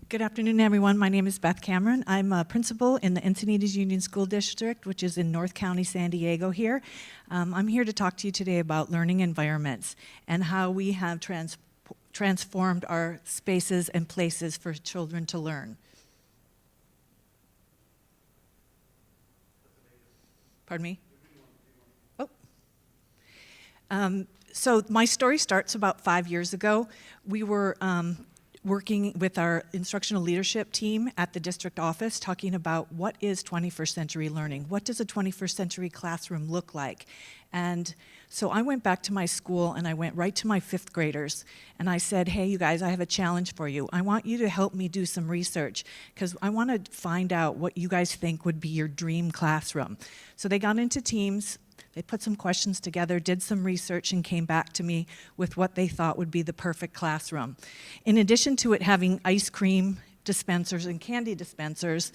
Good afternoon, everyone. My name is Beth Cameron. I'm a principal in the Encinitas Union School District, which is in North County, San Diego here. I'm here to talk to you today about learning environments and how we have transformed our spaces and places for children to learn. Pardon me? Oh. So my story starts about 5 years ago. We were working with our instructional leadership team at the district office, talking about what is 21st century learning? What does a 21st century classroom look like? And so I went back to my school and I went right to my 5th graders and I said, hey, you guys, I have a challenge for you. I want you to help me do some research because I want to find out what you guys think would be your dream classroom. So they got into teams. They put some questions together, did some research, and came back to me with what they thought would be the perfect classroom. In addition to it having ice cream dispensers and candy dispensers,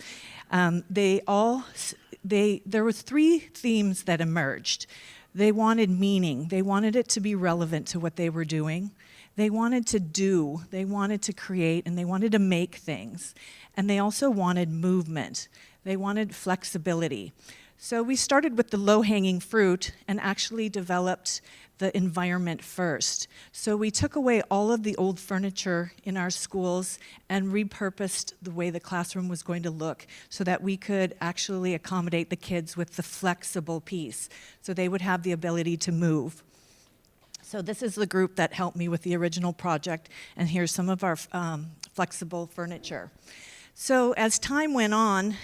there was 3 themes that emerged. They wanted meaning. They wanted it to be relevant to what they were doing. They wanted to do. They wanted to create, and they wanted to make things. And they also wanted movement. They wanted flexibility. So we started with the low-hanging fruit and actually developed the environment first. So we took away all of the old furniture in our schools and repurposed the way the classroom was going to look so that we could actually accommodate the kids with the flexible piece, so they would have the ability to move. So this is the group that helped me with the original project, and here's some of our flexible furniture. So as time went on,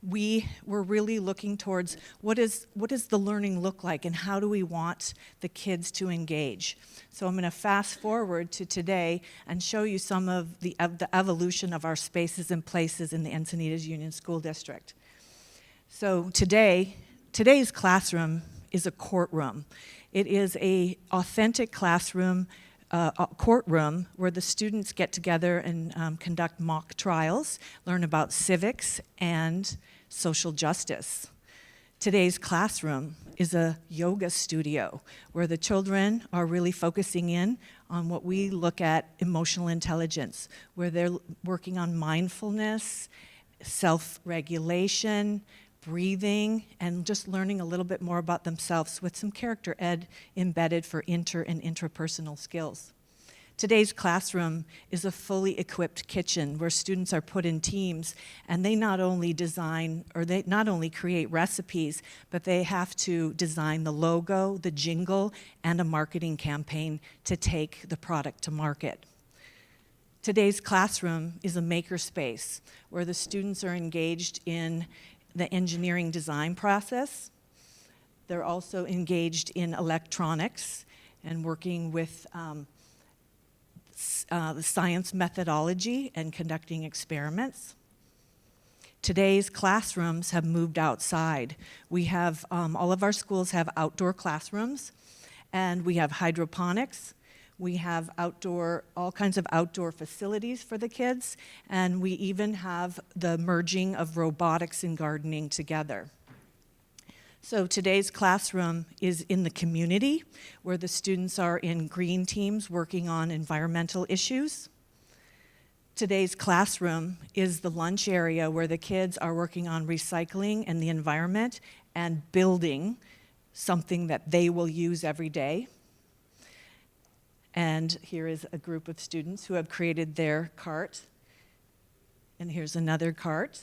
we were really looking towards what does the learning look like and how do we want the kids to engage. So I'm going to fast forward to today and show you some of the evolution of our spaces and places in the Encinitas Union School District. So today's classroom is a courtroom. It is an authentic classroom, a courtroom where the students get together and conduct mock trials, learn about civics and social justice. Today's classroom is a yoga studio where the children are really focusing in on what we look at emotional intelligence, where they're working on mindfulness, self-regulation, breathing, and just learning a little bit more about themselves with some character ed embedded for inter and intrapersonal skills. Today's classroom is a fully equipped kitchen where students are put in teams and they not only design or they not only create recipes, but they have to design the logo, the jingle, and a marketing campaign to take the product to market. Today's classroom is a makerspace where the students are engaged in the engineering design process. They're also engaged in electronics and working with the science methodology and conducting experiments. Today's classrooms have moved outside. We have, all of our schools have outdoor classrooms, and we have hydroponics. We have all kinds of outdoor facilities for the kids, and we even have the merging of robotics and gardening together. So today's classroom is in the community, where the students are in green teams working on environmental issues. Today's classroom is the lunch area where the kids are working on recycling and the environment and building something that they will use every day. And here is a group of students who have created their cart. And here's another cart.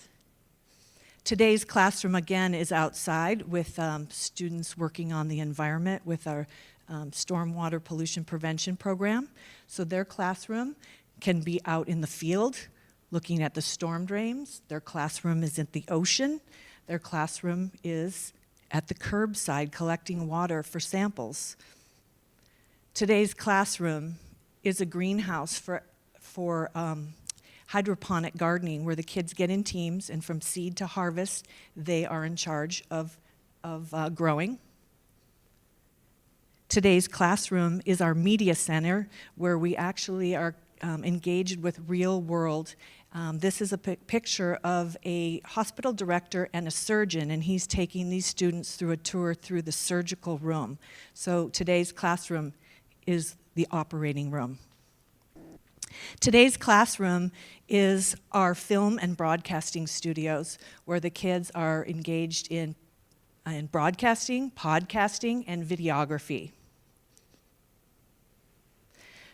Today's classroom, again, is outside with students working on the environment with our stormwater pollution prevention program. So their classroom can be out in the field looking at the storm drains. Their classroom is at the ocean. Their classroom is at the curbside collecting water for samples. Today's classroom is a greenhouse for hydroponic gardening, where the kids get in teams, and from seed to harvest, they are in charge of growing. Today's classroom is our media center, where we actually are engaged with real world. This is a picture of a hospital director and a surgeon, and he's taking these students through a tour through the surgical room. So today's classroom is the operating room. Today's classroom is our film and broadcasting studios, where the kids are engaged in broadcasting, podcasting, and videography.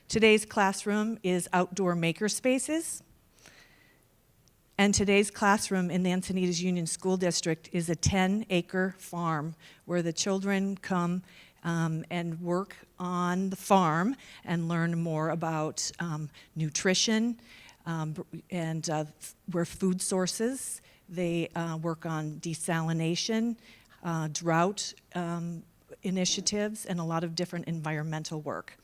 Today's classroom is outdoor maker spaces. And today's classroom in the Encinitas Union School District is a 10-acre farm where the children come and work on the farm and learn more about nutrition and where food sources. They work on desalination, drought initiatives, and a lot of different environmental work.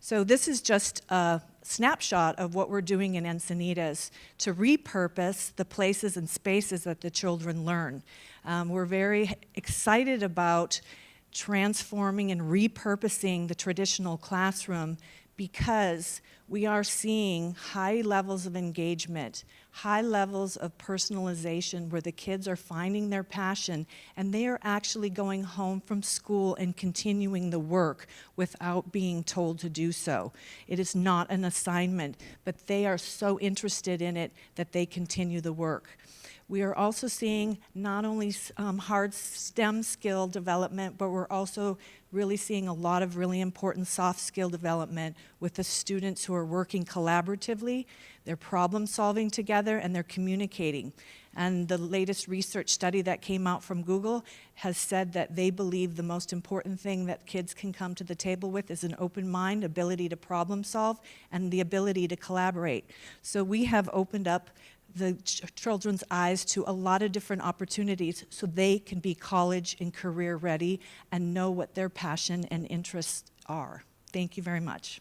So this is just a snapshot of what we're doing in Encinitas to repurpose the places and spaces that the children learn. We're very excited about transforming and repurposing the traditional classroom because we are seeing high levels of engagement, high levels of personalization where the kids are finding their passion and they are actually going home from school and continuing the work without being told to do so. It is not an assignment, but they are so interested in it that they continue the work. We are also seeing not only hard STEM skill development, but we're also really seeing a lot of really important soft skill development with the students who are working collaboratively, they're problem solving together, and they're communicating. And the latest research study that came out from Google has said that they believe the most important thing that kids can come to the table with is an open mind, ability to problem solve, and the ability to collaborate. So we have opened up the children's eyes to a lot of different opportunities so they can be college and career ready and know what their passion and interests are. Thank you very much.